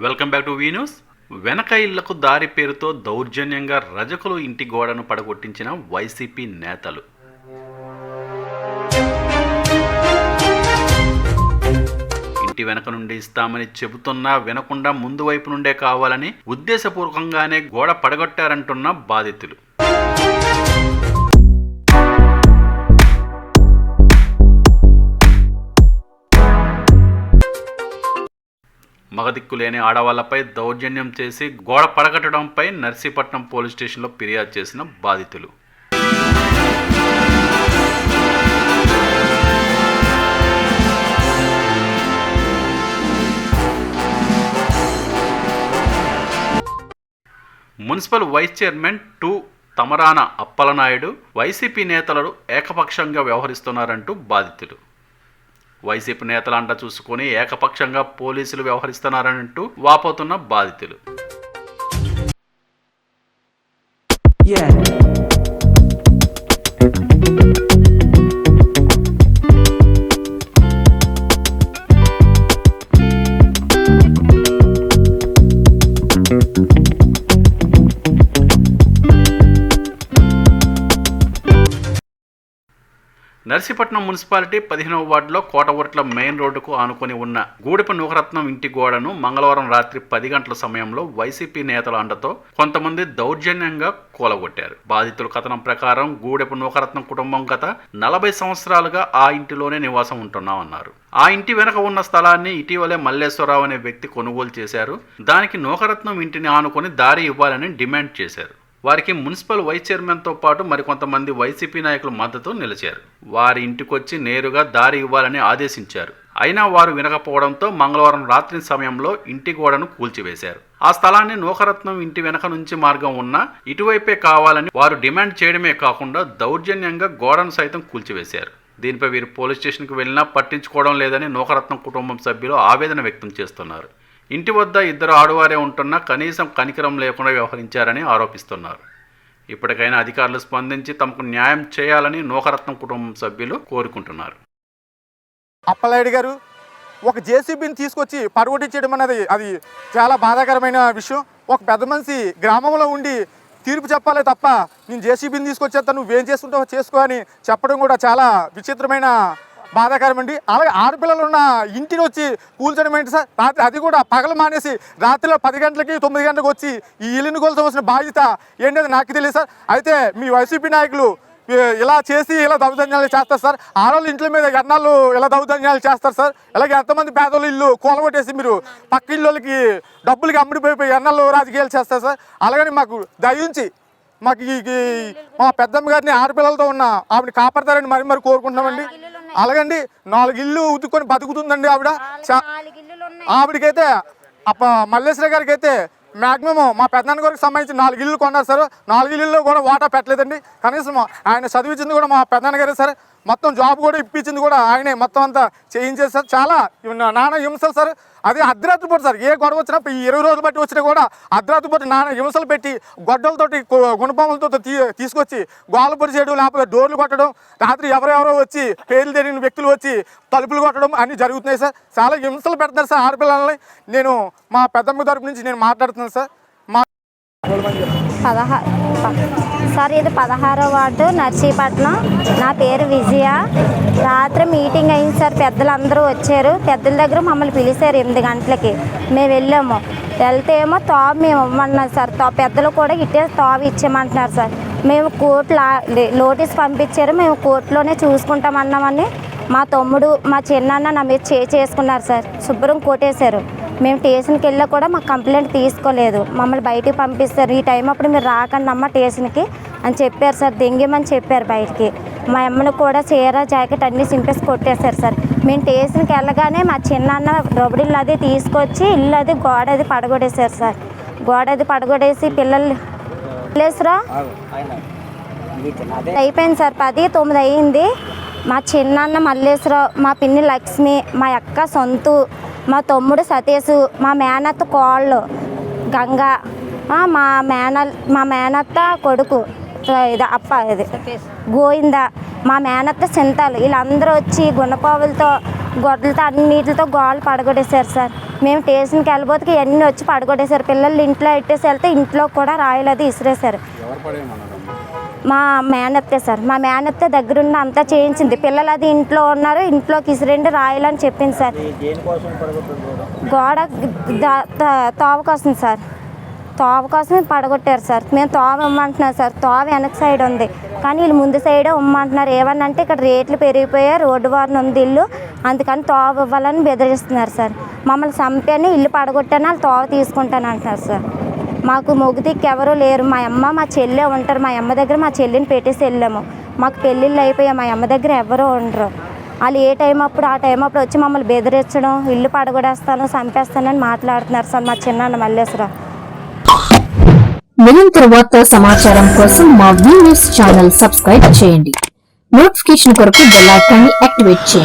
Welcome back to V news. వెనక ఇళ్లకు దారి పేరుతో దౌర్జన్యంగా రజకులు ఇంటి గోడను పడగొట్టించిన వైసీపీ నేతలు. ఇంటి వెనక నుండి ఇస్తామని చెబుతున్నా వినకుండా ముందు వైపు నుండే కావాలని ఉద్దేశపూర్వకంగానే గోడ పడగొట్టారంటున్న బాధితులు. మగదిక్కులేని ఆడవాళ్లపై దౌర్జన్యం చేసి గోడ పడగట్టడంపై నర్సీపట్నం పోలీస్ స్టేషన్లో ఫిర్యాదు చేసిన బాధితులు. Municipal vice chairman 2 Tamarana Appalanaidu YCP నేతలు ఏకపక్షంగా వ్యవహరిస్తున్నారంటూ బాధితులు. వైసీపీ నేతల అంట చూసుకొని ఏకపక్షంగా పోలీసులు వ్యవహరిస్తున్నారంటూ వాపోతున్న బాధితులు. నర్సీపట్నం మున్సిపాలిటీ 15వ వార్డులో కోటవర్ట్ల మెయిన్ రోడ్డుకు ఆనుకొని ఉన్న గూడెపు నూకరత్నం ఇంటి గోడను మంగళవారం రాత్రి 10 గంటల సమయంలో వైసీపీ నేతల అండతో కొంతమంది దౌర్జన్యంగా కూలగొట్టారు. బాధితుల కథనం ప్రకారం గూడెపు నూకరత్నం కుటుంబం గత 40 సంవత్సరాలుగా ఆ ఇంటిలోనే నివాసం ఉంటున్నామన్నారు. ఆ ఇంటి వెనక ఉన్న స్థలాన్ని ఇటీవలే మల్లేశ్వరరావు అనే వ్యక్తి కొనుగోలు చేశారు. దానికి నూకరత్నం ఇంటిని ఆనుకొని దారి ఇవ్వాలని డిమాండ్ చేశారు. వారికి మున్సిపల్ వైస్ చైర్మన్తో పాటు మరికొంతమంది వైసీపీ నాయకులు మద్దతు నిలిచారు. వారి ఇంటికొచ్చి నేరుగా దారి ఇవ్వాలని ఆదేశించారు. అయినా వారు వినకపోవడంతో మంగళవారం రాత్రి సమయంలో ఇంటి గోడను కూల్చివేశారు. ఆ స్థలాన్ని నూకరత్నం ఇంటి వెనక నుంచి మార్గం ఉన్నా ఇటువైపే కావాలని వారు డిమాండ్ చేయడమే కాకుండా దౌర్జన్యంగా గోడను సైతం కూల్చివేశారు. దీనిపై వీరు పోలీస్ స్టేషన్కి వెళ్ళినా పట్టించుకోవడం లేదని నూకరత్నం కుటుంబం సభ్యులు ఆవేదన వ్యక్తం చేస్తున్నారు. ఇంటి వద్ద 2 ఆడవారే ఉంటున్నా కనీసం కనికరం లేకుండా వ్యవహరించారని ఆరోపిస్తున్నారు. ఇప్పటికైనా అధికారులు స్పందించి తమకు న్యాయం చేయాలని నూకరత్నం కుటుంబం సభ్యులు కోరుకుంటున్నారు. అప్పలనాయుడు గారు ఒక జేసీబీని తీసుకొచ్చి పడగొట్టించడం అన్నది అది చాలా బాధాకరమైన విషయం. ఒక పెద్ద మనిషి గ్రామంలో ఉండి తీర్పు చెప్పాలి తప్ప నేను జేసీబీని తీసుకొచ్చేస్తాను నువ్వేం చేసుకుంటావో చేసుకో అని చెప్పడం కూడా చాలా విచిత్రమైన బాధాకరం అండి. అలాగే ఆడపిల్లలు ఉన్న ఇంటిని వచ్చి కూల్చడం ఏంటి సార్? రాత్రి అది కూడా పగలు మానేసి రాత్రిలో 10 గంటలకి 9 గంటలకు వచ్చి ఈ ఇల్లుని కూల్చవలసిన బాధ్యత ఏంటది నాకు తెలియదు సార్. అయితే మీ వైసీపీ నాయకులు ఇలా చేసి ఇలా దౌర్జన్యాలు చేస్తారు సార్. ఆడవాళ్ళ ఇంట్ల మీద ఎన్నాళ్ళు ఇలా దౌర్జన్యాలు చేస్తారు సార్. అలాగే ఎంతమంది పేదోళ్ళు ఇల్లు కూలగొట్టేసి మీరు పక్క ఇళ్ళకి డబ్బులకి అమ్ముడిపోయి ఎన్నాళ్ళు రాజకీయాలు చేస్తారు సార్. అలాగని మాకు దయించి మాకు మా పెద్దమ్మ గారిని ఆడపిల్లలతో ఉన్న ఆవిడని కాపాడతారని మరి కోరుకుంటున్నామండి. అలాగండి 4 ఇల్లు ఉతుక్కొని బతుకుతుందండి ఆవిడ. ఆవిడకైతే మల్లేశ్వర గారికి అయితే మ్యాక్సిమం మా పెద్దనాన్న గారికి సంబంధించి 4 ఇల్లు కొన్నారు సార్. 4 ఇల్లులో కూడా వాటా పెట్టలేదండి. కనీసం ఆయన చదివించింది కూడా మా పెద్దనాన్న గారే సార్. మొత్తం జాబ్ కూడా ఇప్పించింది కూడా ఆయనే మొత్తం అంతా చేయించేది సార్. చాలా నానా హింసలు సార్. అదే అర్ధరాత్రి పూట సార్ ఏ గొడవ వచ్చినా 20 రోజులు బట్టి వచ్చినా కూడా అర్ధరాత్రి పూట నానా హింసలు పెట్టి గొడ్డలతోటి గుణపాములతో తీసుకొచ్చి గోడలు పొడి చేయడం, లేకపోతే డోర్లు కొట్టడం, రాత్రి ఎవరెవరో వచ్చి పేర్లు తెలియని వ్యక్తులు వచ్చి తలుపులు కొట్టడం అన్నీ జరుగుతున్నాయి సార్. చాలా హింసలు పెడుతున్నారు సార్ ఆడపిల్లల్ని. నేను మా పెద్దమ్మ తరపు నుంచి నేను మాట్లాడుతున్నాను సార్. సార్ ఇది 16వ వార్డు నర్సీపట్నం. నా పేరు విజయ. రాత్రి మీటింగ్ అయింది సార్. పెద్దలందరూ వచ్చారు. పెద్దల దగ్గర మమ్మల్ని పిలిచారు 8 గంటలకి. మేము వెళ్ళాము. వెళ్తే ఏమో తావు మేము ఇవ్వమన్నారు సార్. పెద్దలు కూడా ఇట్టే తావు ఇచ్చేయమంటున్నారు సార్. మేము కోర్టులో నోటీస్ పంపించారు. మేము కోర్టులోనే చూసుకుంటామన్నామని మా తమ్ముడు మా చిన్నాన్న నా మీద చేసుకున్నారు సార్. శుభ్రం కొట్టేశారు. మేము స్టేషన్కి వెళ్ళా కూడా మాకు కంప్లైంట్ తీసుకోలేదు. మమ్మల్ని బయటికి పంపిస్తారు. ఈ టైం అప్పుడు మీరు రాకండి అమ్మ స్టేషన్కి అని చెప్పారు సార్. దెంగేమని చెప్పారు బయటికి. మా అమ్మను కూడా చీర జాకెట్ అన్నీ సింపేసి కొట్టేశారు సార్. మేము స్టేషన్కి వెళ్ళగానే మా చిన్నాన్న రొబడిల్లు అది తీసుకొచ్చి ఇల్లు అది గోడ అది పడగొట్టేశారు సార్. గోడ అది పడగొట్టేసి పిల్లలు లేసురా అయిపోయింది సార్. 10-9 అయ్యింది. మా చిన్నాన్న మల్లేశ్వరరావు, మా పిన్ని లక్ష్మి, మా అక్క సొంతు, మా తమ్ముడు సతీష్, మా మేనత్త కోళ్ళు గంగ, మా మేనత్త కొడుకు ఇది అప్ప ఇది గోయింద, మా మేనత్త చింతాలు వీళ్ళందరూ వచ్చి గుణపావులతో గొడ్లతో అన్నిటితో గోడలు పడగొట్టేశారు సార్. మేము స్టేషన్కి వెళ్ళబోతే ఇవన్నీ వచ్చి పడగొట్టేశారు. పిల్లలు ఇంట్లో ఇట్టేసి వెళ్తే ఇంట్లో కూడా రాయలు అది ఇసిరేశారు. మా మేనత్తే సార్, మా మేనత్తే దగ్గరుండి అంతా చేయించింది. పిల్లలు అది ఇంట్లో ఉన్నారు, ఇంట్లోకి ఇసిరండి రాయలు అని చెప్పింది సార్. గోడ తోవ కోసం సార్, తోవ కోసమే పడగొట్టారు సార్. మేము తోవ ఇమ్మంటున్నారు సార్. తోవ వెనక సైడ్ ఉంది కానీ వీళ్ళు ముందు సైడే ఇమ్మంటున్నారు. ఏమన్నంటే ఇక్కడ రేట్లు పెరిగిపోయాయి, రోడ్డు వారిని ఉంది ఇల్లు, అందుకని తోవ ఇవ్వాలని బెదిరిస్తున్నారు సార్. మమ్మల్ని చంపాని ఇల్లు పడగొట్టాను, వాళ్ళు తోవ తీసుకుంటాను అంటున్నారు సార్. మాకు మొగుదికి ఎవరూ లేరు. మా అమ్మ మా చెల్లె ఉంటారు. మా అమ్మ దగ్గర మా చెల్లిని పెట్టేసి వెళ్ళాము. మాకు పెళ్ళిళ్ళు అయిపోయాయి, మా అమ్మ దగ్గర ఎవరూ ఉండరు. వాళ్ళు ఏ టైం అప్పుడు ఆ టైం అప్పుడు వచ్చి మమ్మల్ని బెదిరించడం, ఇల్లు పడగొడేస్తాను చంపేస్తానని మాట్లాడుతున్నారు సార్ మా చిన్నాన్న మల్లేశ్వరరావు. నిరంతర వార్తా సమాచారం కోసం మా VNews ఛానల్ సబ్స్క్రైబ్ చేయండి. నోటిఫికేషన్ కొరకు బెల్ ఐకాన్ ని యాక్టివేట్ చేయండి.